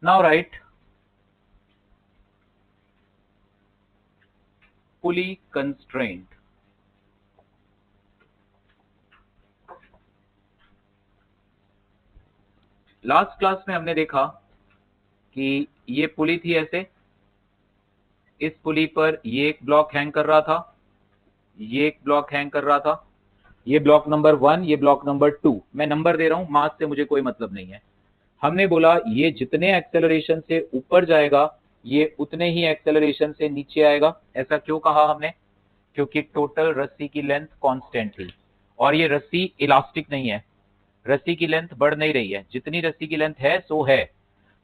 Now right पुली constraint. Last class में हमने देखा कि ये पुली थी ऐसे, इस पुली पर ये एक ब्लॉक हैंग कर रहा था, ये एक ब्लॉक हैंग कर रहा था, ये ब्लॉक नंबर 1, ये ब्लॉक नंबर 2। मैं नंबर दे रहा हूं, मास से मुझे कोई मतलब नहीं है। हमने बोला ये जितने एक्सेलरेशन से ऊपर जाएगा ये उतने ही एक्सेलरेशन से नीचे आएगा। ऐसा क्यों कहा हमने? क्योंकि टोटल रस्सी की लेंथ कांस्टेंट थी और ये रस्सी इलास्टिक नहीं है, रस्सी की लेंथ बढ़ नहीं रही है, जितनी रस्सी की लेंथ है सो है।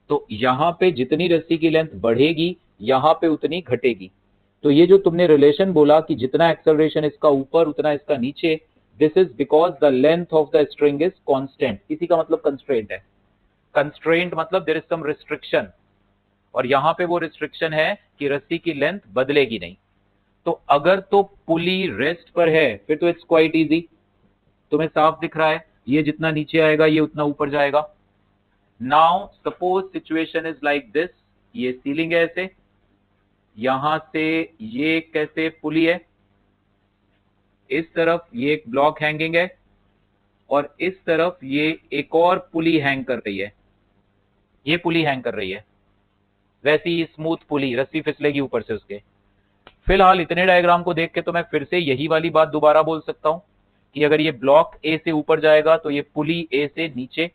तो यहां पे जितनी रस्सी की लेंथ बढ़ेगी यहां पे उतनी घटेगी। तो ये जो तुमने रिलेशन बोला कि जितना एक्सेलरेशन इसका ऊपर उतना इसका नीचे, this is because the length of the string is constant. इसी का मतलब कंस्ट्रेंट है। कंस्ट्रेंट मतलब देयर इज सम रिस्ट्रिक्शन, और यहां पे वो रिस्ट्रिक्शन है कि रस्सी की लेंथ बदलेगी नहीं। तो अगर तो पुली रेस्ट पर है फिर तो इट्स क्वाइट इजी, तुम्हें साफ दिख रहा है ये जितना नीचे आएगा ये उतना ऊपर जाएगा। Now suppose situation is like this, ये सीलिंग है ऐसे, यहां से ये कैसे पुली है, इस तरफ ये एक ब्लॉक हैंगिंग है और इस तरफ ये एक और पुली हैंग कर रही है, ये पुली हैंग कर रही है। वैसी स्मूथ पुली, रस्सी फिसलेगी ऊपर से उसके। फिलहाल इतने डायग्राम को देख के तो मैं फिर से यही वाली बात दोबारा बोल सकता हूं कि अगर ये ब्लॉक ए से ऊपर जाएगा तो ये पुली ए से नीचे।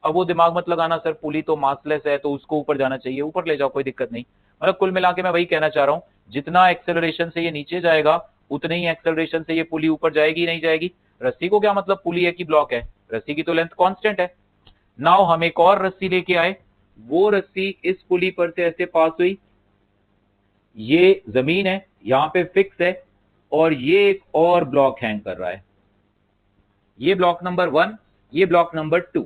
अब वो दिमाग मत लगाना सर पुली तो मासलेस है तो उसको ऊपर जाना चाहिए, ऊपर ले जाओ कोई दिक्कत नहीं। मतलब कुल मिला के मैं वही कहना चाह रहा हूं, जितना एक्सेलरेशन से ये नीचे जाएगा उतने ही एक्सेलरेशन से ये पुली ऊपर जाएगी नहीं जाएगी। रस्सी को क्या मतलब पुली है कि ब्लॉक है, रस्सी की तो लेंथ कांस्टेंट है। नाउ हम एक और रस्सी लेके आए, वो रस्सी इस पुली पर से ऐसे पास हुई, ये जमीन है यहां पे फिक्स है और ये एक और ब्लॉक हैंग कर रहा है, ये ब्लॉक नंबर 1, ये ब्लॉक नंबर 2।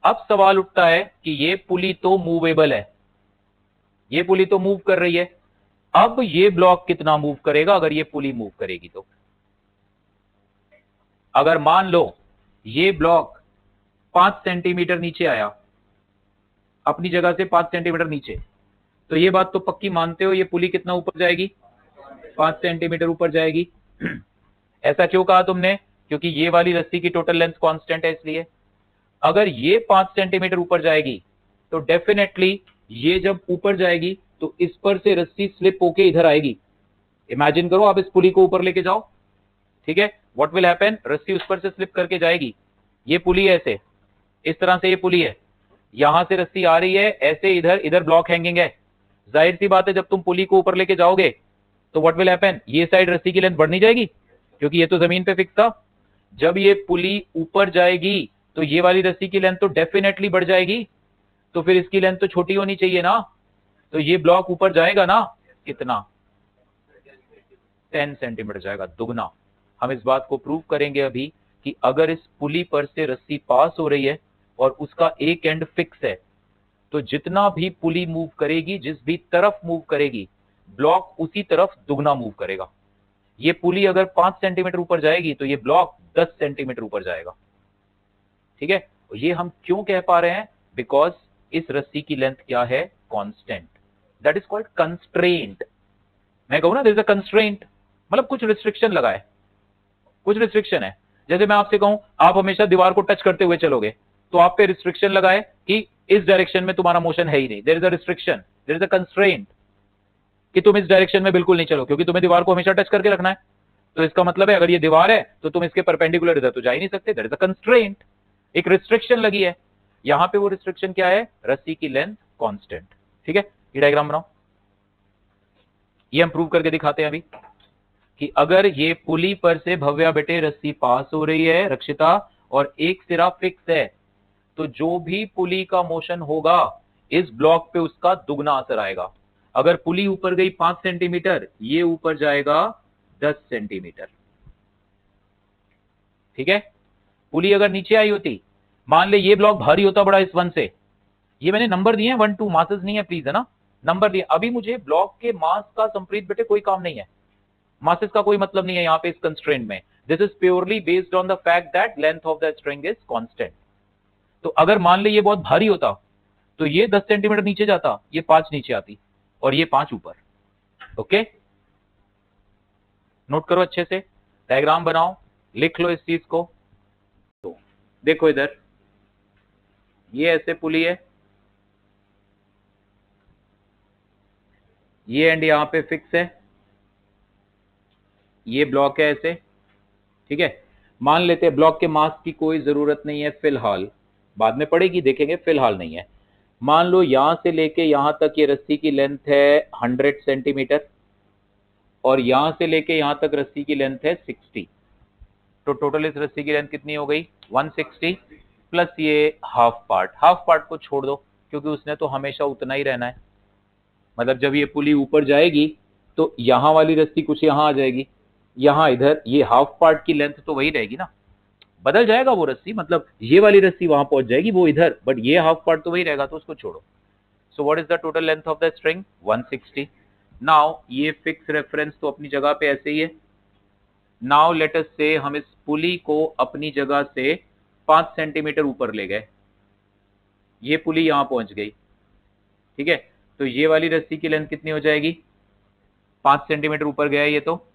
अब सवाल उठता है कि ये पुली तो मूवेबल है, ये पुली तो मूव कर रही है, अब ये ब्लॉक कितना मूव करेगा अगर ये पुली मूव करेगी तो? अगर मान लो ये ब्लॉक 5 सेंटीमीटर नीचे आया, अपनी जगह से 5 सेंटीमीटर नीचे, तो ये बात तो पक्की मानते हो ये पुली कितना ऊपर जाएगी? 5 सेंटीमीटर ऊपर जाएगी। ऐसा क्यों कहा तुमने? क्योंकि ये वाली रस्सी की टोटल लेंथ कांस्टेंट है इसलिए। अगर ये 5 सेंटीमीटर ऊपर जाएगी तो डेफिनेटली ये जब ऊपर जाएगी तो इस पर से रस्सी स्लिप होके इधर आएगी। इमेजिन करो आप इस पुली को ऊपर लेके जाओ, ठीक है, व्हाट विल हैपन, रस्सी उस पर से स्लिप करके जाएगी। ये पुली है ऐसे, इस तरह से ये पुली है, यहां से रस्सी आ रही है ऐसे, इधर इधर ब्लॉक हैंगिंग है। जाहिर सी बात है जब तुम पुली को ऊपर लेके जाओगे तो व्हाट विल हैपन, ये साइड रस्सी की लेंथ बढ़ नहीं जाएगी क्योंकि ये तो जमीन पे फिक्स था। जब ये पुली ऊपर जाएगी तो ये वाली रस्सी की लेंथ तो डेफिनेटली बढ़ जाएगी, तो फिर इसकी लेंथ तो छोटी होनी चाहिए ना, तो ये ब्लॉक ऊपर जाएगा ना, कितना? 10 सेंटीमीटर जाएगा, दुगना। हम इस बात को प्रूव करेंगे अभी कि अगर इस पुली पर से रस्सी पास हो रही है और उसका एक एंड फिक्स है तो जितना भी पुली मूव करेगी, जिस भी तरफ मूव करेगी, ब्लॉक उसी तरफ दुगना मूव करेगा। ये पुली अगर 5 सेंटीमीटर ऊपर जाएगी तो ये ब्लॉक 10 सेंटीमीटर ऊपर जाएगा, ठीक है। ये हम क्यों कह पा रहे हैं? बिकॉज इस रस्सी की लेंथ क्या है? Constant. That is called constraint. मैं कहूं ना देयर इज अ कंस्ट्रेंट, मतलब कुछ रिस्ट्रिक्शन लगा है, कुछ रिस्ट्रिक्शन है। जैसे मैं आपसे कहूं आप हमेशा दीवार को टच करते हुए चलोगे तो आप पे रिस्ट्रिक्शन लगा है कि इस डायरेक्शन में तुम्हारा मोशन है ही नहीं, there is a restriction, there is a constraint कि तुम इस डायरेक्शन में बिल्कुल नहीं चलो क्योंकि तुम्हें दीवार को हमेशा टच करके रखना है। तो इसका मतलब है अगर ये दीवार है तो तुम इसके परपेंडिकुलर इधर तो जा ही नहीं सकते, देयर इज अ कंस्ट्रेंट, एक रिस्ट्रिक्शन लगी है। यहां पे वो रिस्ट्रिक्शन क्या है? रस्सी की लेंथ कांस्टेंट, ठीक है। ये डायग्राम बनाओ, ये हम प्रूव करके दिखाते हैं अभी कि अगर ये पुली पर से भव्या बेटे रस्सी पास हो रही है रक्षिता और एक सिरा फिक्स है तो जो भी पुली का मोशन होगा इस ब्लॉक पे उसका दुगना असर आएगा। अगर पुली ऊपर गई 5 सेंटीमीटर, ये ऊपर जाएगा 10 सेंटीमीटर, ठीक है। पुली अगर नीचे आई होती, मान ले ये ब्लॉक भारी होता बड़ा इस 1 से, ये मैंने नंबर दिए हैं 1 2, मासेस नहीं है प्लीज, है ना, नंबर दिए। अभी मुझे ब्लॉक के मास का संप्रीत बेटे कोई काम नहीं है, मासेस का कोई मतलब नहीं है यहां पे इस कंस्ट्रेंट में। This is purely based on the fact that length of the string is constant. तो अगर मान ले ये बहुत भारी होता तो ये 10 सेंटीमीटर नीचे जाता, ये 5 नीचे आती और ये 5 ऊपर। ओके, नोट करो अच्छे से, डायग्राम बनाओ, लिख लो इस चीज को। तो देखो इधर, ये ऐसे पुली है, ये एंड यहां पे फिक्स है, ये ब्लॉक है ऐसे। ठीक है, मान लेते हैं ब्लॉक के मास की कोई जरूरत नहीं है फिलहाल, बाद में पड़ेगी, देखेंगे, फिलहाल नहीं है। मान लो यहां से लेके यहां तक ये रस्सी की लेंथ है 100 सेंटीमीटर और यहां से लेके यहां तक रस्सी की लेंथ है 60। तो टोटल इस रस्सी की लेंथ कितनी हो गई? 160 प्लस ये हाफ पार्ट को छोड़ दो क्योंकि उसने तो हमेशा उतना ही रहना है। मतलब जब ये पुली ऊपर जाएगी तो यहां वाली रस्सी कुछ यहां आ जाएगी, यहां इधर ये हाफ पार्ट की लेंथ तो वही रहेगी ना, बदल जाएगा वो रस्सी, मतलब ये वाली रस्सी वहां पहुंच जाएगी, वो इधर, बट ये हाफ पार्ट तो वही रहेगा, तो उसको छोड़ो। So what is the total length of the string? 160। Now ये फिक्स रेफरेंस तो अपनी जगह पे ऐसे ही है। नाउ लेट अस से हम इस पुली को अपनी जगह से 5 सेंटीमीटर ऊपर ले गए, ये पुली यहां पहुंच गई। ठीक है, तो ये वाली रस्सी की लेंथ कितनी हो जाएगी? 5 सेंटीमीटर ऊपर गया ये, तो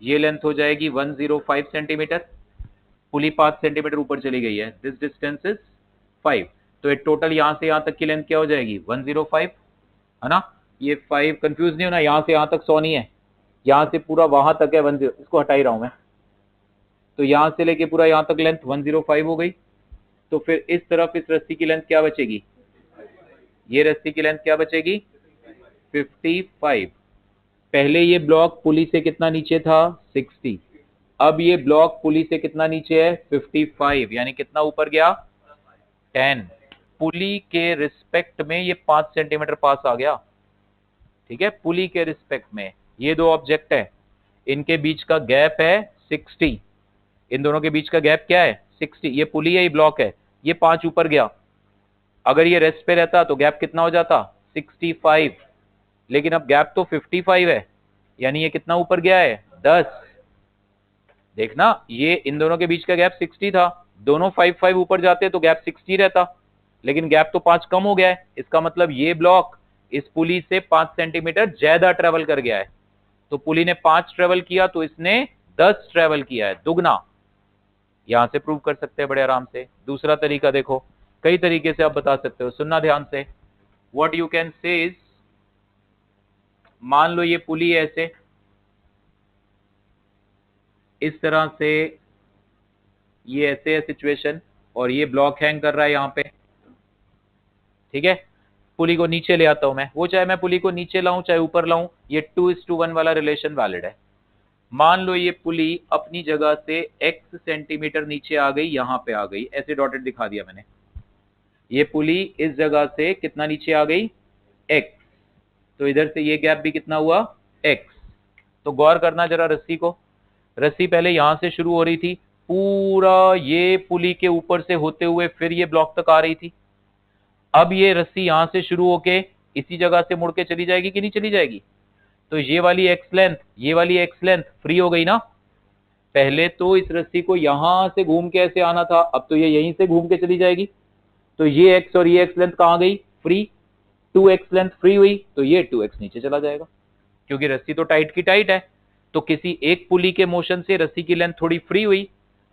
ये लेंथ हो जाएगी 105 सेंटीमीटर। पुली 5 सेंटीमीटर ऊपर चली गई है, दिस डिस्टेंस इज 5। तो एक टोटल यहां से यहां तक की लेंथ क्या हो जाएगी? 105, है ना। ये 5 कंफ्यूज नहीं होना, यहां से यहां तक 100 नहीं है, यहां से पूरा वहां तक है 10, इसको हटा ही रहा हूं मैं। तो यहां से लेके पूरा यहां तक लेंथ 105 हो गई। तो फिर इस तरफ इस रस्सी की लेंथ क्या बचेगी? ये रस्सी की लेंथ क्या बचेगी? 55। पहले ये ब्लॉक पुली से कितना नीचे था? 60। अब ये ब्लॉक पुली से कितना नीचे है? 55, यानी कितना ऊपर गया? 10। पुली के रिस्पेक्ट में ये 5 सेंटीमीटर पास आ गया। ठीक है, पुली के रिस्पेक्ट में ये दो ऑब्जेक्ट है, इनके बीच का गैप है 60। इन दोनों के बीच का गैप क्या है? 60। ये पुली है, ये ब्लॉक है, ये 5 ऊपर गया। अगर ये रेस्ट पे रहता तो गैप कितना हो जाता? 65। लेकिन अब गैप तो 55 है, यानी ये कितना ऊपर गया है? 10। देखना, ये इन दोनों के बीच का गैप 60 था, दोनों 5 ऊपर जाते तो गैप 60 रहता, लेकिन गैप तो 5 कम हो गया है। इसका मतलब ये ब्लॉक इस पुली से 5 सेंटीमीटर ज्यादा ट्रेवल कर गया है। तो पुली ने 5 ट्रेवल किया तो इसने 10 ट्रेवल किया है, दुगना। यहां से प्रूव कर सकते हैं बड़े आराम से। दूसरा तरीका देखो, कई तरीके से आप बता सकते हो, सुनना ध्यान से। What you can say is, मान लो ये पुली ऐसे इस तरह से, ये ऐसे है सिचुएशन, और ये ब्लॉक हैंग कर रहा है यहां पे। ठीक है, पुली को नीचे ले आता हूं मैं, वो चाहे मैं पुली को नीचे लाऊं चाहे ऊपर लाऊं, ये 2:1 वाला रिलेशन वैलिड है। मान लो ये पुली अपनी जगह से x सेंटीमीटर नीचे आ गई, यहां पे आ गई, ऐसे डॉटेड दिखा दिया मैंने। ये पुली इस जगह से कितना नीचे आ गई? x। तो इधर से ये गैप भी कितना हुआ? x। तो गौर करना जरा रस्सी को, रस्सी पहले यहां से शुरू हो रही थी, पूरा ये पुली के ऊपर से होते हुए फिर ये ब्लॉक तक आ रही थी। अब ये रस्सी यहां से शुरू होके इसी जगह से मुड़ के चली जाएगी कि नहीं चली जाएगी? तो ये वाली एक्स लेंथ, ये वाली एक्स लेंथ फ्री हो गई ना। पहले तो इस रस्सी को यहां से घूम के ऐसे आना था, अब तो ये यहीं से घूम के चली जाएगी। तो ये एक्स और ये एक्स लेंथ कहां गई? फ्री। 2x लेंथ फ्री हुई तो ये 2x नीचे चला जाएगा, क्योंकि रस्सी तो टाइट की टाइट है। तो किसी एक पुली के मोशन से रस्सी की लेंथ थोड़ी फ्री हुई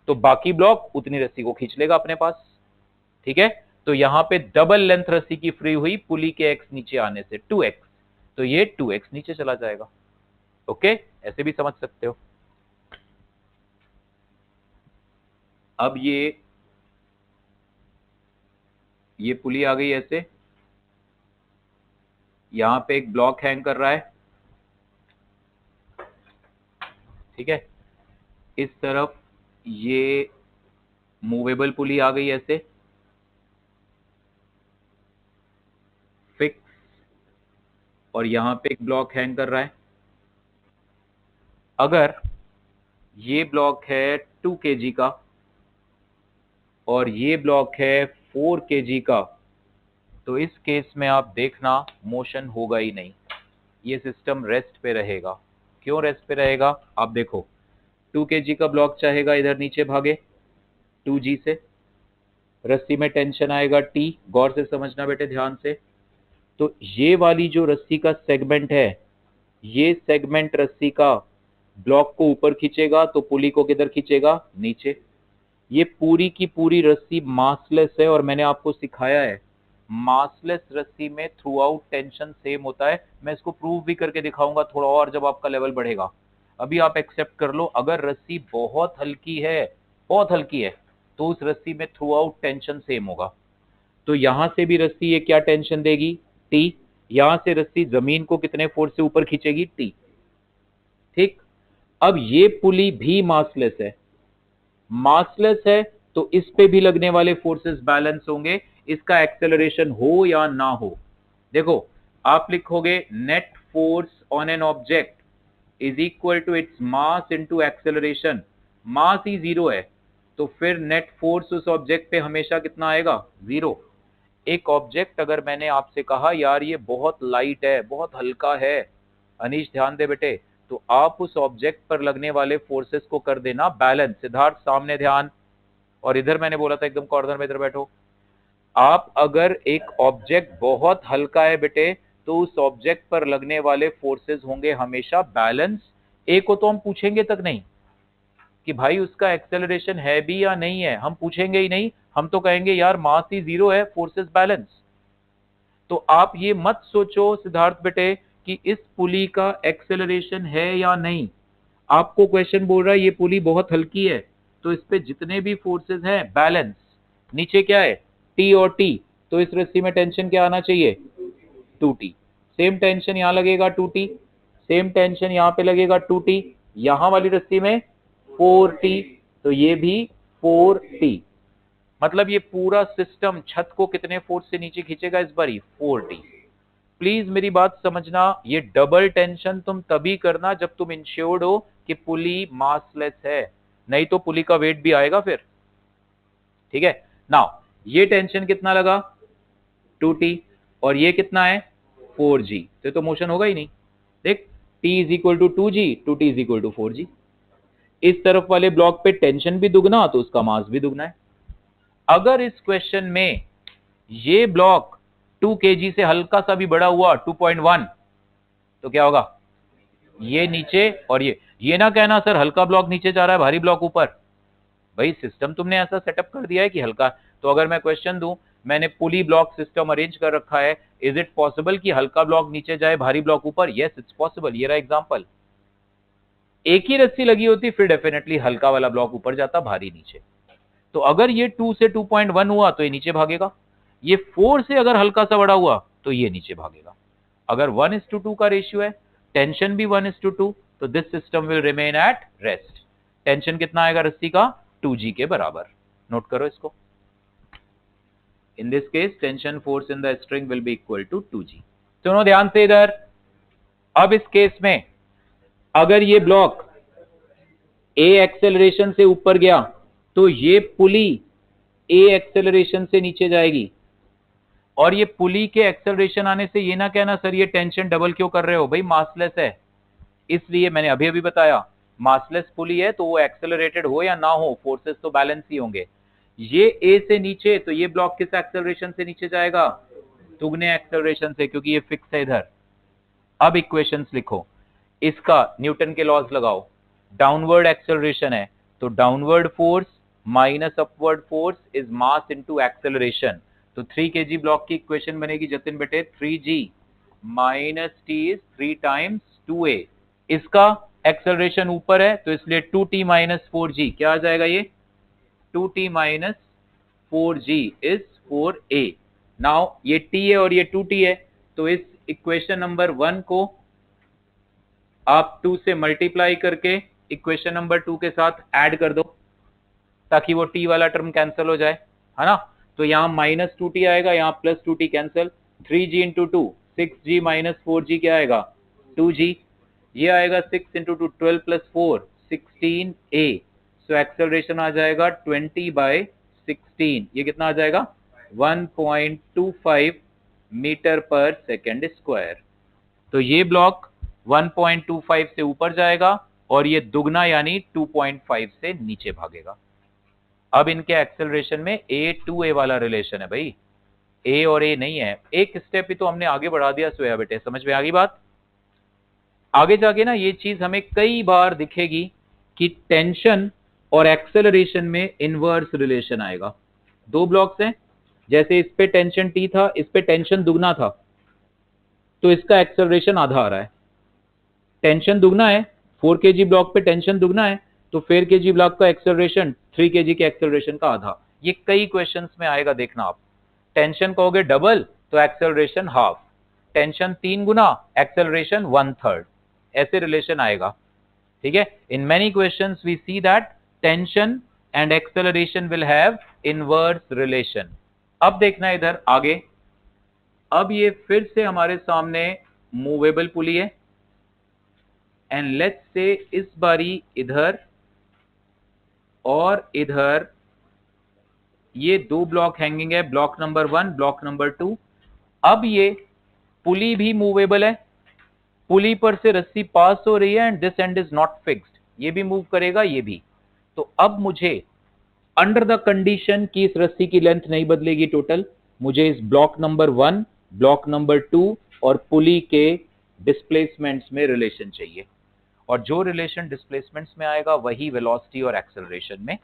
तो बाकी ब्लॉक उतनी रस्सी को खींच लेगा अपने पास। ठीक है, तो यहां पे डबल लेंथ रस्सी की फ्री हुई पुली के x नीचे आने से, 2x, तो ये 2x नीचे चला जाएगा। ओके, ऐसे भी समझ सकते हो। अब ये पुली आ गई ऐसे, यहां पे एक ब्लॉक हैंग कर रहा है। ठीक है, इस तरफ ये मूवेबल पुली आ गई ऐसे फिक्स, और यहां पे एक ब्लॉक हैंग कर रहा है। अगर ये ब्लॉक है 2 kg का और ये ब्लॉक है 4 kg का, तो इस केस में आप देखना मोशन होगा ही नहीं, ये सिस्टम रेस्ट पे रहेगा। क्यों रेस्ट पे रहेगा? आप देखो, 2 kg का ब्लॉक चाहेगा इधर नीचे भागे 2g से, रस्सी में टेंशन आएगा T, गौर से समझना बेटे ध्यान से। तो ये वाली जो रस्सी का सेगमेंट है, ये सेगमेंट रस्सी का ब्लॉक को ऊपर खींचेगा तो पुली को किधर खींचेगा, नीचे। ये पूरी की पूरी रस्सी मासलेस है और मैंने आपको सिखाया है मासलेस रस्सी में थ्रू आउट टेंशन सेम होता है। मैं इसको प्रूव भी करके दिखाऊंगा थोड़ा और जब आपका लेवल बढ़ेगा। अभी आप एक्सेप्ट कर लो, अगर रस्सी बहुत हल्की है, बहुत हल्की है, तो उस रस्सी में थ्रू आउट टेंशन सेम होगा। तो यहां से भी रस्सी ये क्या टेंशन देगी, टी। यहां से रस्सी जमीन को कितने फोर्स से ऊपर खींचेगी, टी। ठीक। अब ये पुली भी मासलेस है, मासलेस है, तो इस पे भी लगने वाले फोर्सेस बैलेंस होंगे, इसका एक्सेलरेशन हो या ना हो। देखो आप लिखोगे net force on an object is equal to its mass into acceleration. Mass ही जीरो है, तो फिर नेट फोर्स उस ऑब्जेक्ट पे हमेशा कितना आएगा, जीरो। एक ऑब्जेक्ट अगर मैंने आपसे कहा यार ये बहुत लाइट है, बहुत हल्का है, अनीश ध्यान दे बेटे, तो आप उस ऑब्जेक्ट पर लगने वाले फोर्सेस को कर देना बैलेंस। सिद्धार्थ सामने ध्यान, और इधर मैंने बोला था एकदम कॉर्नर में इधर बैठो। आप अगर एक ऑब्जेक्ट बहुत हल्का है बेटे, तो उस ऑब्जेक्ट पर लगने वाले फोर्सेस होंगे हमेशा बैलेंस। ए को तो हम पूछेंगे तक नहीं कि भाई उसका एक्सेलरेशन है भी या नहीं है, हम पूछेंगे ही नहीं, हम तो कहेंगे यार मास ही जीरो है, फोर्सेस बैलेंस। तो आप ये मत सोचो सिद्धार्थ बेटे कि इस पुली का एक्सेलरेशन है या नहीं। आपको क्वेश्चन बोल रहा है ये पुली बहुत हल्की है, तो इस पे जितने भी फोर्सेस हैं बैलेंस। नीचे क्या है, टी और टी, तो इस रस्सी में टेंशन क्या आना चाहिए, 2T। सेम टेंशन यहां लगेगा 2T, सेम टेंशन यहां पे लगेगा 2T, यहां वाली रस्सी में 4T, तो ये भी 4T। मतलब ये पूरा सिस्टम छत को कितने फोर्स से नीचे खींचेगा इस बारी, 4T। प्लीज मेरी बात समझना, ये डबल टेंशन तुम तभी करना जब तुम इंश्योर्ड हो कि पुली मासलेस है, नहीं तो पुली का वेट भी आएगा फिर। ठीक है, नाउ ये टेंशन कितना लगा, 2T, और ये कितना है 4G, तो मोशन होगा ही नहीं। देख, T is equal to 2G, 2T is equal to 4G। इस तरफ वाले ब्लॉक पे टेंशन भी दुगना तो उसका मास भी दुगना है। अगर इस क्वेश्चन में ये ब्लॉक 2 kg से हल्का सा भी बड़ा हुआ 2.1, तो क्या होगा, ये नीचे, और ये ना कहना सर हल्का ब्लॉक नीचे जा रहा है भारी ब्लॉक ऊपर। भाई सिस्टम तुमने ऐसा सेटअप कर दिया है कि हल्का, तो अगर मैं क्वेश्चन दूं, मैंने पुली ब्लॉक सिस्टम अरेंज कर रखा है, इज इट पॉसिबल कि हल्का ब्लॉक नीचे जाए भारी ब्लॉक ऊपर, यस इट्स पॉसिबल। ये रहा एग्जांपल। एक ही रस्सी लगी होती फिर डेफिनेटली हल्का वाला ब्लॉक ऊपर जाता, भारी नीचे। तो अगर ये 2 से 2.1 हुआ तो ये नीचे भागेगा, ये 4 से अगर हल्का सा बड़ा हुआ तो ये नीचे भागेगा। अगर 1:2 का रेशियो है, टेंशन भी 1:2, तो this system will remain at rest. Tension कितना आएगा रस्सी का, 2G के बराबर। नोट करो इसको। In this case tension force in the string will be equal to 2G। सुनो ध्यान से इधर, अब इस केस में अगर ये ब्लॉक ए एक्सेलरेशन से ऊपर गया तो ये पुली ए एक्सेलरेशन से नीचे जाएगी, और ये पुली के एक्सेलरेशन आने से ये ना कहना सर ये टेंशन डबल क्यों कर रहे हो, भाई मासलेस है। इसलिए मैंने अभी अभी बताया मासलेस पुली है तो वो एक्सेलरेटेड हो या ना हो, फोर्सेस तो बैलेंस ही होंगे। ये ए से नीचे, तो ये ब्लॉक किस एक्सेलरेशन से नीचे जाएगा, दुगने एक्सेलरेशन से, क्योंकि ये फिक्स है इधर। अब इक्वेशंस लिखो, इसका न्यूटन के लॉज लगाओ। डाउनवर्ड एक्सेलरेशन है तो downward force minus upward force is mass into acceleration. तो 3 kg ब्लॉक की इक्वेशन बनेगी जतिन बेटे, 3G minus T is 3 times 2A। इसका एक्सेलरेशन ऊपर है तो इसलिए 2T माइनस 4G क्या आ जाएगा, ये 2T minus 4G is 4A। Now ये T है और ये 2T है, तो इस इक्वेशन नंबर 1 को आप 2 से मल्टीप्लाई करके इक्वेशन नंबर 2 के साथ ऐड कर दो ताकि वो T वाला टर्म कैंसिल हो जाए, है ना। तो यहां माइनस 2T आएगा, यहां plus 2T cancel, 3G into 2 6G minus 4G क्या आएगा, 2G। ये आएगा 6 into 2 12 plus 4 16A। So acceleration आ जाएगा 20/16। ये कितना आ जाएगा, 1.25 मीटर पर सेकेंड स्क्वायर। तो ये ब्लॉक 1.25 से ऊपर जाएगा और ये दुगना यानी 2.5 से नीचे भागेगा। अब इनके एक्सेलरेशन में a टू a वाला रिलेशन है भाई, a और a नहीं है, एक स्टेप ही तो हमने आगे बढ़ा दिया सोया बेटे, समझ में आ गई बात। आगे जाके ना ये चीज हमें कई बार दिखेगी कि टेंशन और एक्सेलरेशन में इनवर्स रिलेशन आएगा। दो ब्लॉक्स हैं, जैसे इस पे टेंशन T था, इस पे टेंशन दुगना था, तो इसका एक्सेलरेशन आधा आ रहा है। टेंशन दुगना है, 4 kg ब्लॉक पे टेंशन दुगना है, तो 4 kg ब्लॉक का एक्सेलरेशन 3 kg के एक्सेलरेशन का आधा। ये कई क्वेश्चंस में आएगा, देखना आप। टेंशन कहोगे डबल तो एक्सेलरेशन हाफ, टेंशन 3 गुना एक्सेलरेशन 1/3, ऐसे रिलेशन आएगा। ठीक है, in many questions we see that tension and acceleration will have inverse relation. अब देखना इधर आगे, अब ये फिर से हमारे सामने मूवेबल पुली है, एंड लेट्स से इस बारी इधर और इधर ये दो ब्लॉक हैंगिंग है, ब्लॉक नंबर 1, ब्लॉक नंबर 2। अब ये पुली भी मूवेबल है, पुली पर से रस्सी पास हो रही है and this and is not fixed, ये भी मूव करेगा ये भी। तो अब मुझे अंडर द कंडीशन कि इस रस्सी की लेंथ नहीं बदलेगी टोटल, मुझे इस ब्लॉक नंबर 1, ब्लॉक नंबर 2 और पुली के डिस्प्लेसमेंट्स में रिलेशन चाहिए, और जो रिलेशन डिस्प्लेसमेंट्स में आएगा वही वेलोसिटी और एक्सेलरेशन में।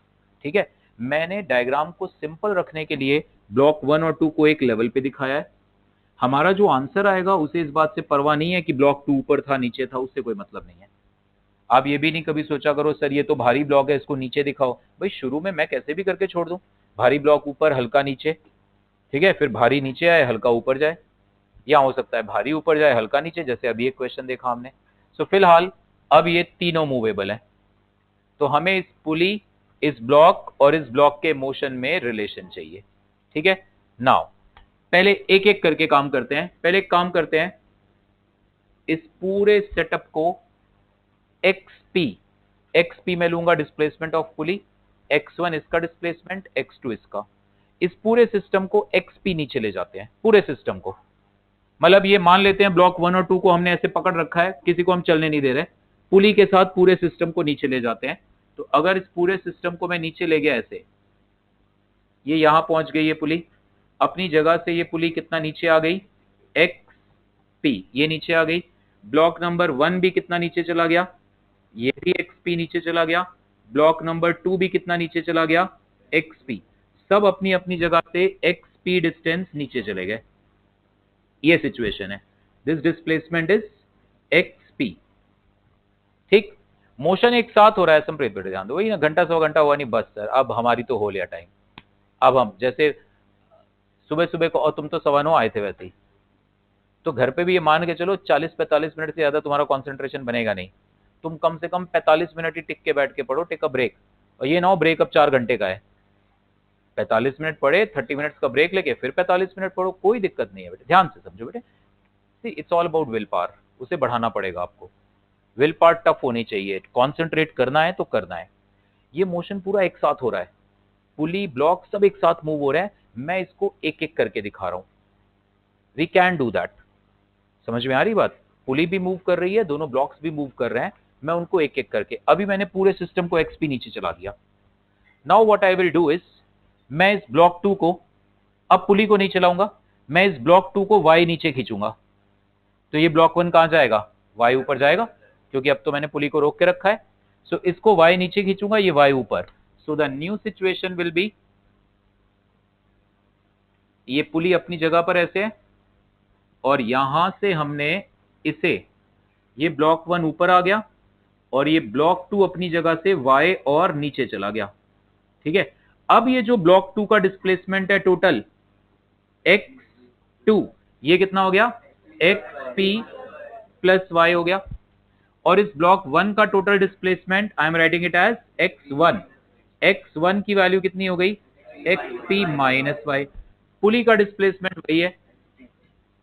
ठीक है, मैंने डायग्राम को सिंपल रखने के लिए ब्लॉक 1 और 2 को एक लेवल पे दिखाया है। हमारा जो आंसर आएगा उसे इस बात से परवाह नहीं है कि ब्लॉक 2 ऊपर था नीचे था, उससे कोई मतलब नहीं है। आप ये भी नहीं कभी सोचा करो सर ये तो भारी ब्लॉक है इसको नीचे दिखाओ, भाई शुरू में मैं कैसे भी करके छोड़ दूं, भारी ब्लॉक ऊपर हल्का नीचे, ठीक है, फिर भारी नीचे आए हल्का ऊपर जाए, या हो सकता है भारी ऊपर जाए हल्का नीचे, जैसे अभी एक क्वेश्चन देखा हमने। सो फिलहाल अब ये तीनों मूवेबल है, तो हमें इस पुली, इस ब्लॉक और इस ब्लॉक के मोशन में रिलेशन चाहिए। ठीक है, नाउ पहले एक एक करके काम करते हैं। पहले एक काम करते हैं, इस पूरे सेटअप को XP में लूंगा डिस्प्लेसमेंट ऑफ पुली, X1 इसका डिस्प्लेसमेंट, X2 इसका। इस पूरे सिस्टम को XP नीचे ले जाते हैं, पूरे सिस्टम को। मतलब ये मान लेते हैं ब्लॉक 1 और 2 को हमने ऐसे पकड़ रखा है, किसी को हम चलने नहीं दे रहे, पुली के साथ पूरे सिस्टम को नीचे ले जाते हैं। तो अगर इस पूरे सिस्टम को मैं नीचे ले गया ऐसे, ये यहां पहुंच गई ये पुली, अपनी जगह से ये पुली कितना नीचे आ गई, XP, ये नीचे आ गई। ब्लॉक नंबर 1 भी कितना नीचे चला गया, ये भी XP नीचे चला गया। ब्लॉक नंबर 2 भी कितना नीचे चला गया, XP। सब अपनी अपनी जगह से XP डिस्टेंस नीचे चले गए। ये सिचुएशन है, दिस डिस्प्लेसमेंट इज XP। ठीक, मोशन एक साथ हो रहा है संप्रीत बेटे, ध्यान दो, वही ना, घंटा 100 घंटा हुआ नहीं बस सर, अब हमारी तो हो लिया टाइम। अब हम जैसे सुबह सुबह को, और तुम तो 9:15 आए थे वैसे ही, तो घर पे भी ये मान के चलो 40-45 मिनट से ज्यादा तुम्हारा कंसंट्रेशन बनेगा नहीं। तुम कम से कम 45 मिनट ही टिक के बैठ के पढ़ो, टेक अ ब्रेक, और ये ना हो ब्रेक अब 4 घंटे का है, 45 मिनट पढ़े, 30 मिनट्स का ब्रेक लेके फिर 45 मिनट पढ़ो, कोई दिक्कत नहीं है बेटे, ध्यान से समझो बेटे। See it's all about will power, उसे बढ़ाना पड़ेगा आपको, विल पावर टफ होनी चाहिए, कॉन्सेंट्रेट करना है तो करना है। ये मोशन पूरा एक साथ हो रहा है, पुली ब्लॉक सब एक साथ मूव हो रहा है, मैं इसको एक एक करके दिखा रहा हूं, वी कैन डू दैट। समझ में आ रही बात, पुली भी मूव कर रही है, दोनों ब्लॉक्स भी मूव कर रहे हैं, मैं उनको एक एक करके, अभी मैंने पूरे सिस्टम को XP नीचे चला दिया। Now what I will do is, मैं इस ब्लॉक 2 को, अब पुली को नहीं चलाऊंगा, मैं इस ब्लॉक 2 को Y नीचे खींचूंगा, तो ये ब्लॉक 1 कहां जाएगा, Y ऊपर जाएगा, क्योंकि अब तो मैंने पुली को रोक के रखा है। सो इसको Y नीचे खींचूंगा, ये Y ऊपर। So the new situation will be, ये पुली अपनी जगह पर ऐसे है, और यहां से हमने इसे, ये ब्लॉक 1 ऊपर आ गया, और ये ब्लॉक 2 अपनी जगह से Y और नीचे चला गया। ठीक है, अब ये जो ब्लॉक 2 का डिस्प्लेसमेंट है टोटल X2, ये कितना हो गया, XP प्लस Y हो गया, और इस ब्लॉक 1 का total displacement I am writing it as X1, X1 की वैल्यू कितनी हो गई, XP माइनस Y। पुली का डिस्प्लेसमेंट वही है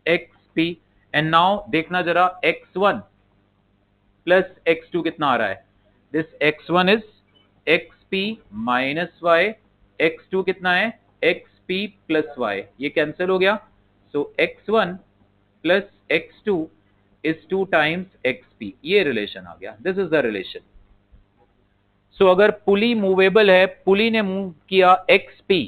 XP, एंड नाउ देखना जरा X1 प्लस X2 कितना आ रहा है, this X1 is XP minus Y, X2 कितना है, XP प्लस Y, ये कैंसिल हो गया। सो X1 plus X2 is 2 times XP, ये रिलेशन आ गया, दिस इज द रिलेशन। सो अगर पुली मूवेबल है, पुली ने मूव किया XP,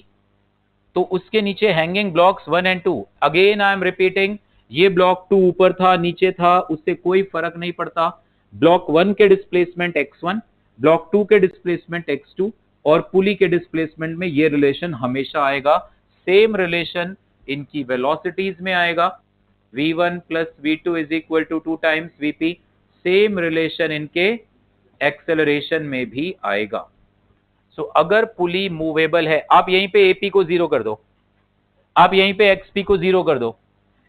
तो उसके नीचे hanging blocks 1 and 2, again I am repeating, ये ब्लॉक 2 ऊपर था नीचे था उससे कोई फर्क नहीं पड़ता। ब्लॉक 1 के डिस्प्लेसमेंट x1, ब्लॉक 2 के डिस्प्लेसमेंट x2 और पुली के डिस्प्लेसमेंट में ये रिलेशन हमेशा आएगा। सेम रिलेशन इनकी वेलोसिटीज में आएगा, v1 plus v2 is equal to 2 times vp। Same relation इनके एक्सेलरेशन में भी आएगा। सो अगर पुली मूवेबल है, आप यहीं पे एपी को 0 कर दो, आप यहीं पे एक्सपी को 0 कर दो।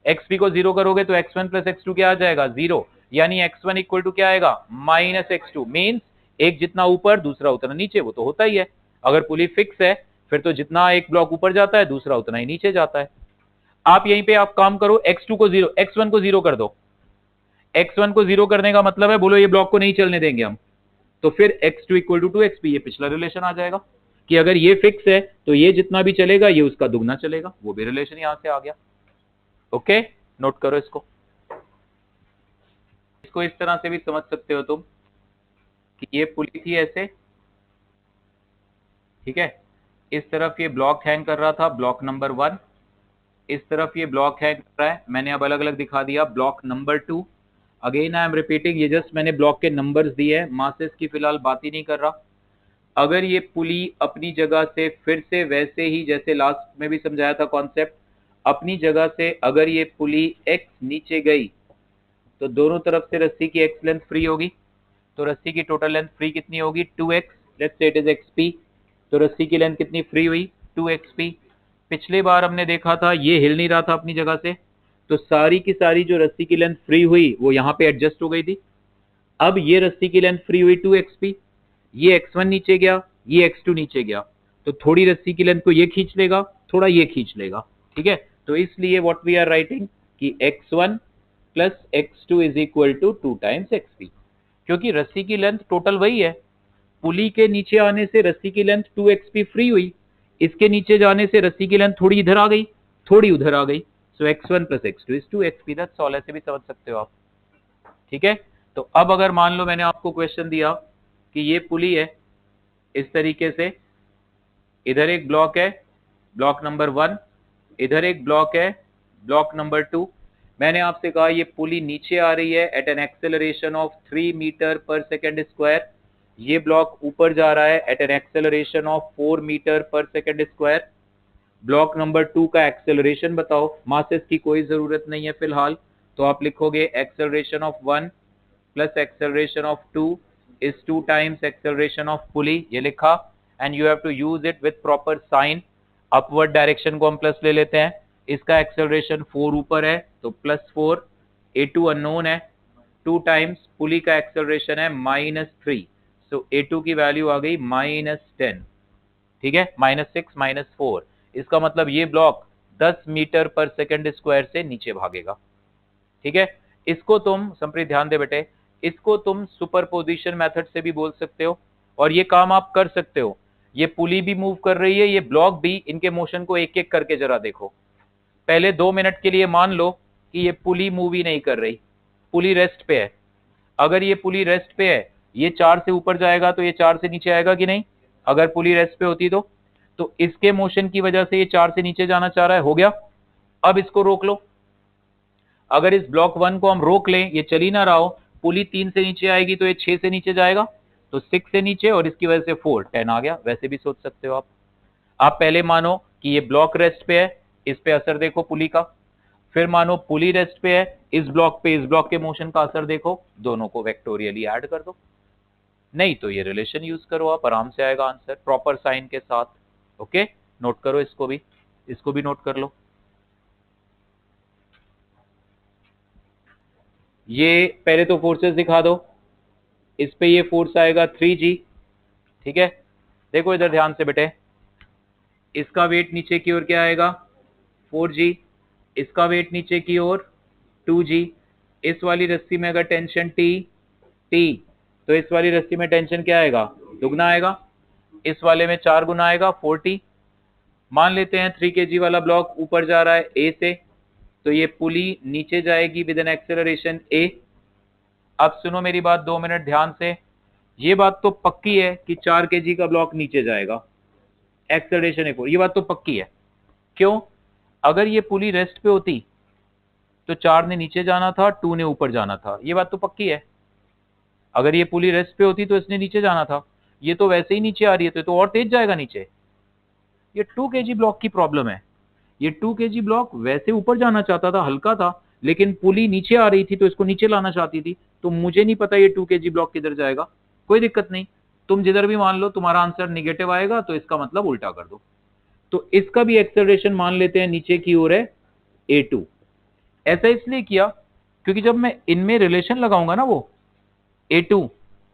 एक्सपी को 0 करोगे तो x1 प्लस x2 क्या आ जाएगा, 0, यानी x1 इक्वल टू क्या आएगा, माइनस x2। मीन्स एक जितना ऊपर दूसरा उतना नीचे, वो तो होता ही है। अगर पुली फिक्स है फिर तो जितना एक ब्लॉक ऊपर जाता है दूसरा उतना ही नीचे जाता है। आप यहीं पे आप काम करो, x2 को 0, x1 को 0 कर दो। x1 को 0 करने का मतलब है बोलो ये ब्लॉक को नहीं चलने देंगे हम, तो फिर x2 इक्वल टू 2xp, ये पिछला रिलेशन आ जाएगा कि अगर ये फिक्स है तो ये जितना भी चलेगा ये उसका दुगना चलेगा, वो भी रिलेशन यहां से आ गया। ओके, नोट करो इसको। इसको इस तरह से भी समझ सकते हो तुम कि ये पुली थी ऐसे, ठीक है, इस तरफ ये ब्लॉक हैंग कर रहा था, ब्लॉक नंबर 1, इस तरफ ये ब्लॉक हैंग कर रहा है, मैंने अब अलग अलग दिखा दिया, block number 2। Again I am repeating, ये जस्ट मैंने ब्लॉक के नंबर्स दिए हैं, मासेस की फिलहाल बात ही नहीं कर रहा। अगर ये पुली अपनी जगह से फिर से वैसे ही जैसे लास्ट में भी समझाया था कॉन्सेप्ट, अपनी जगह से अगर ये पुली x नीचे गई तो दोनों तरफ से रस्सी की x लेंथ फ्री होगी, तो रस्सी की टोटल लेंथ फ्री कितनी होगी, 2x, let's say it is xp, तो रस्सी की लेंथ कितनी फ्री हुई, 2xp। पिछले बार हमने देखा था ये हिल नहीं रहा था अपनी जगह से, तो सारी की सारी जो रस्सी की लेंथ फ्री हुई वो यहाँ पे एडजस्ट हो गई थी। अब ये रस्सी की लेंथ फ्री हुई 2xp, ये x1 नीचे गया, ये x2 नीचे गया, तो थोड़ी रस्सी की लेंथ को ये खींच लेगा, थोड़ा ये खींच लेगा, ठीक है। तो इसलिए व्हाट वी आर राइटिंग कि x1 plus x2 is equal to 2 times xp, क्योंकि रस्सी की लेंथ टोटल वही है। पुली के नीचे आने से रस्सी की लेंथ 2xp फ्री हुई, इसके नीचे जाने से रस्सी की लेंथ थोड़ी इधर आ गई, थोड़ी उधर आ गई, सो x1 plus x2 is 2xp। That's all, ऐसे भी समझ सकते हो आप, ठीक है। तो अब अगर मान लो मैंने आपको क्वेश्चन दिया कि ये पुली है इस तरीके से, इधर एक ब्लॉक है, ब्लॉक नंबर 1, इधर एक ब्लॉक है, ब्लॉक नंबर 2। मैंने आपसे कहा ये पुली नीचे आ रही है at an acceleration of 3 metre पर सेकेंड स्क्वायर, ये ब्लॉक ऊपर जा रहा है at an acceleration of 4 metre पर सेकेंड स्क्वायर। ब्लॉक नंबर 2 का एक्सेलरेशन बताओ, मासेस की कोई जरूरत नहीं है फिलहाल, तो आप लिखोगे acceleration of 1 plus acceleration of 2 is 2 times acceleration of pulley, ये लिखा, and you have to use it with proper sign। Upward direction को हम प्लस ले लेते हैं, इसका एक्सेलरेशन 4 ऊपर है तो +4, a2 अननोन है, 2 टाइम्स पुली का एक्सेलरेशन है -3, सो a2 की वैल्यू आ गई -10, ठीक है, -6 -4। इसका मतलब ये ब्लॉक 10 मीटर पर सेकेंड स्क्वायर से नीचे भागेगा, ठीक है। इसको तुम संप्रीत ध्यान दे बेटे, इसको तुम सुपरपोजिशन मेथड से भी बोल सकते हो, और ये काम आप कर सकते हो। ये पुली भी मूव कर रही है, ये ब्लॉक भी, इनके मोशन को एक एक करके जरा देखो। पहले 2 मिनट के लिए मान लो कि ये पुली मूव ही नहीं कर रही, पुली रेस्ट पे है। अगर ये पुली रेस्ट पे है, ये 4 से ऊपर जाएगा तो ये 4 से नीचे आएगा कि नहीं, अगर पुली रेस्ट पे होती तो इसके मोशन की वजह से ये 4 से नीचे जाना चाह रहा है, हो गया। अब इसको रोक लो, अगर इस ब्लॉक 1 को हम रोक लें, ये चल ही ना रहा हो, पुली 3 से नीचे आएगी तो ये 6 से नीचे जाएगा, तो 6 से नीचे और इसकी वजह से 4, 10 आ गया। वैसे भी सोच सकते हो आप पहले मानो कि ये ब्लॉक रेस्ट पे है, इस पे असर देखो पुली का, फिर मानो पुली रेस्ट पे है, इस ब्लॉक पे इस ब्लॉक के मोशन का असर देखो, दोनों को वेक्टोरियली ऐड कर दो, नहीं तो ये रिलेशन यूज करो, आप आराम से आएगा आंसर प्रॉपर साइन के साथ। ओके, नोट करो इसको भी नोट कर लो। ये पहले तो फोर्सेस दिखा दो, इस पे ये फोर्स आएगा 3G, ठीक है। देखो इधर ध्यान से बेटे, इसका वेट नीचे की ओर क्या आएगा, 4G, इसका वेट नीचे की ओर 2G। इस वाली रस्सी में अगर टेंशन T, तो इस वाली रस्सी में टेंशन क्या आएगा, दुगना आएगा, इस वाले में 4 गुना आएगा, 40। मान लेते हैं 3 kg वाला ब्लॉक ऊपर जा रहा है A से, तो ये पुली नीचे जाएगी विद एन एक्सेलरेशन A। अब सुनो मेरी बात 2 मिनट ध्यान से, ये बात तो पक्की है कि 4 kg का ब्लॉक नीचे जाएगा, एक्सेलरेशन ए4, ये बात तो पक्की है। क्यों? अगर ये पुली रेस्ट पे होती तो 4 ने नीचे जाना था, 2 ने ऊपर जाना था, ये बात तो पक्की है। अगर ये पुली रेस्ट पे होती तो इसने नीचे जाना था, ये तो वैसे ही नीचे आ रही है तो और तेज जाएगा नीचे। ये 2 kg ब्लॉक की प्रॉब्लम है। ये 2 kg ब्लॉक वैसे ऊपर जाना चाहता था, हल्का था, लेकिन पुली नीचे आ रही थी तो इसको नीचे लाना चाहती थी। तो मुझे नहीं पता ये 2 kg ब्लॉक किधर जाएगा, कोई दिक्कत नहीं, तुम जिधर भी मान लो तुम्हारा आंसर निगेटिव आएगा तो इसका मतलब उल्टा कर दो। तो इसका भी एक्सेलरेशन मान लेते हैं नीचे की ओर है a2। ऐसा इसलिए किया क्योंकि जब मैं इनमें रिलेशन लगाऊंगा ना, वो a2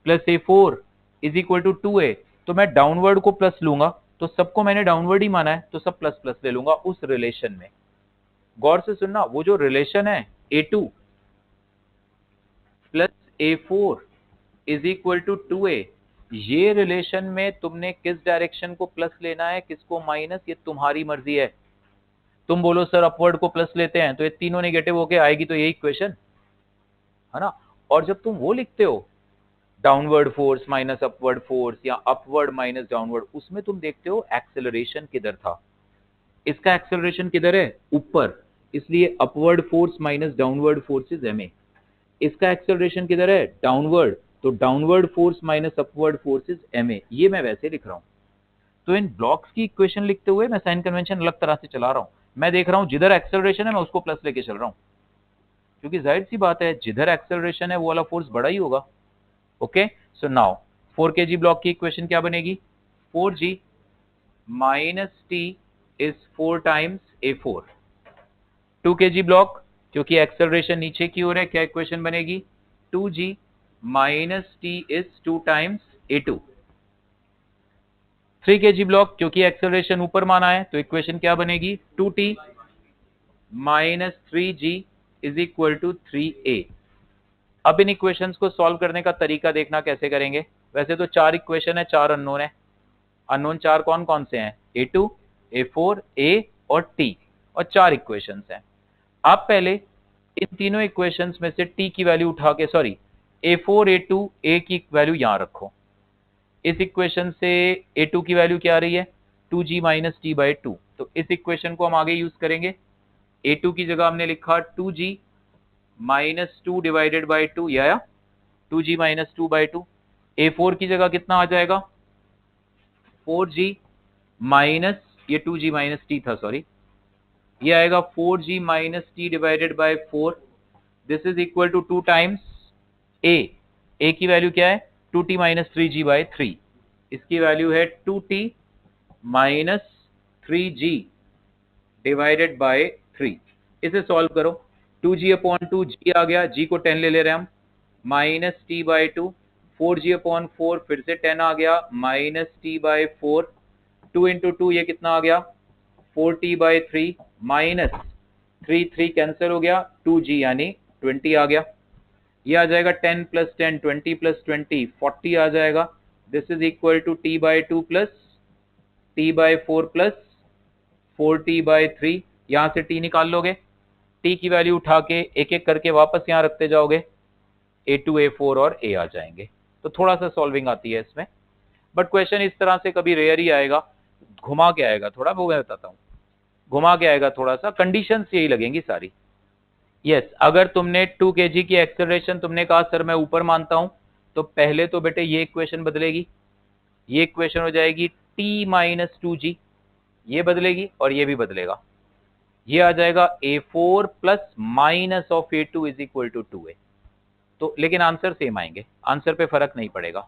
plus a4 is equal to 2a, तो मैं डाउनवर्ड को प्लस लूंगा, तो सबको मैंने डाउनवर्ड ही माना है तो सब प्लस प्लस ले लूंगा उस रिलेशन में। गौर से सुनना, वो जो रिलेशन है a2 plus a4 is equal to 2a, ये रिलेशन में तुमने किस डायरेक्शन को प्लस लेना है, किसको माइनस, ये तुम्हारी मर्जी है। तुम बोलो सर अपवर्ड को प्लस लेते हैं, तो ये तीनों नेगेटिव होके आएगी, तो यही इक्वेशन है ना। और जब तुम वो लिखते हो downward force minus upward force या अपवर्ड माइनस डाउनवर्ड, उसमें तुम देखते हो एक्सेलरेशन किधर था। इसका एक्सेलरेशन किधर है, ऊपर, इसलिए upward force minus downward force is ma। इसका एक्सेलरेशन किधर है, डाउनवर्ड, तो downward force minus upward force is ma। ये मैं वैसे लिख रहा हूं। तो इन ब्लॉक्स की इक्वेशन लिखते हुए मैं साइन कन्वेंशन अलग तरह से चला रहा हूं। मैं देख रहा हूं जिधर एक्सेलरेशन है मैं उसको प्लस लेके चल रहा हूं, क्योंकि जाहिर सी बात है जिधर एक्सेलरेशन है वो वाला फोर्स बड़ा ही होगा। Okay, so now 4 kg block की इक्वेशन क्या बनेगी, 4g minus T is 4 times a4। 2 kg block, क्योंकि एक्सेलरेशन नीचे की ओर है, क्या इक्वेशन बनेगी, 2g minus T is 2 times a2। 3 kg block, क्योंकि एक्सेलरेशन ऊपर माना है, तो इक्वेशन क्या बनेगी, 2t minus 3g is equal to 3a। अब इन इक्वेशंस को सॉल्व करने का तरीका देखना कैसे करेंगे। वैसे तो 4 इक्वेशन है, 4 अननोन है। अननोन 4 कौन कौन से हैं, a2, a4, a और t, और 4 इक्वेशंस हैं। आप पहले इन तीनों इक्वेशंस में से t की वैल्यू उठा के, सॉरी a4 a2 a की वैल्यू यहां रखो। इस इक्वेशन से a2 की वैल्यू क्या आ रही है, 2g माइनस टी बाई 2। तो इस इक्वेशन को हम आगे यूज करेंगे। a2 की जगह हमने लिखा 2g माइनस 2 डिवाइडेड बाई 2, ये आया 2g माइनस 2 बाई 2। a4 की जगह कितना आ जाएगा, 4g माइनस, ये 2g माइनस टी था, सॉरी, ये आएगा 4g minus T divided by 4। This is equal to 2 times a की वैल्यू क्या है, 2t माइनस 3g बाई 3। इसकी वैल्यू है 2t minus 3g divided by 3। इसे सॉल्व करो, 2g अपॉन 2 g आ गया, g को 10 ले रहे हैं हम, minus T by 2, 4g upon 4 फिर से 10 आ गया, माइनस टी बाई 4, 2 इंटू 2 ये कितना आ गया, 4t बाई 3, माइनस 3 कैंसिल हो गया, 2g यानी 20 आ गया। ये आ जाएगा 10 प्लस 10 20 प्लस 20 40 आ जाएगा। This is equal to t by 2 plus t by 4 plus 4t by 3। यहां से t निकाल लोगे, t की वैल्यू उठा के एक एक करके वापस यहां रखते जाओगे, a2 a4 और a आ जाएंगे। तो थोड़ा सा सॉल्विंग आती है इसमें, बट क्वेश्चन इस तरह से कभी रेयर ही आएगा, घुमा के आएगा थोड़ा, वो मैं बताता हूँ, घुमा के आएगा थोड़ा सा, कंडीशंस यही लगेंगी सारी। यस, अगर तुमने 2 kg की एक्सेलरेशन तुमने कहा सर मैं ऊपर मानता हूं, तो पहले तो बेटे ये इक्वेशन बदलेगी, ये इक्वेशन हो जाएगी t माइनस 2g, ये बदलेगी और ये भी बदलेगा, ये आ जाएगा a4 plus minus of a2 is equal to 2a। तो लेकिन आंसर सेम आएंगे, आंसर पे फर्क नहीं पड़ेगा।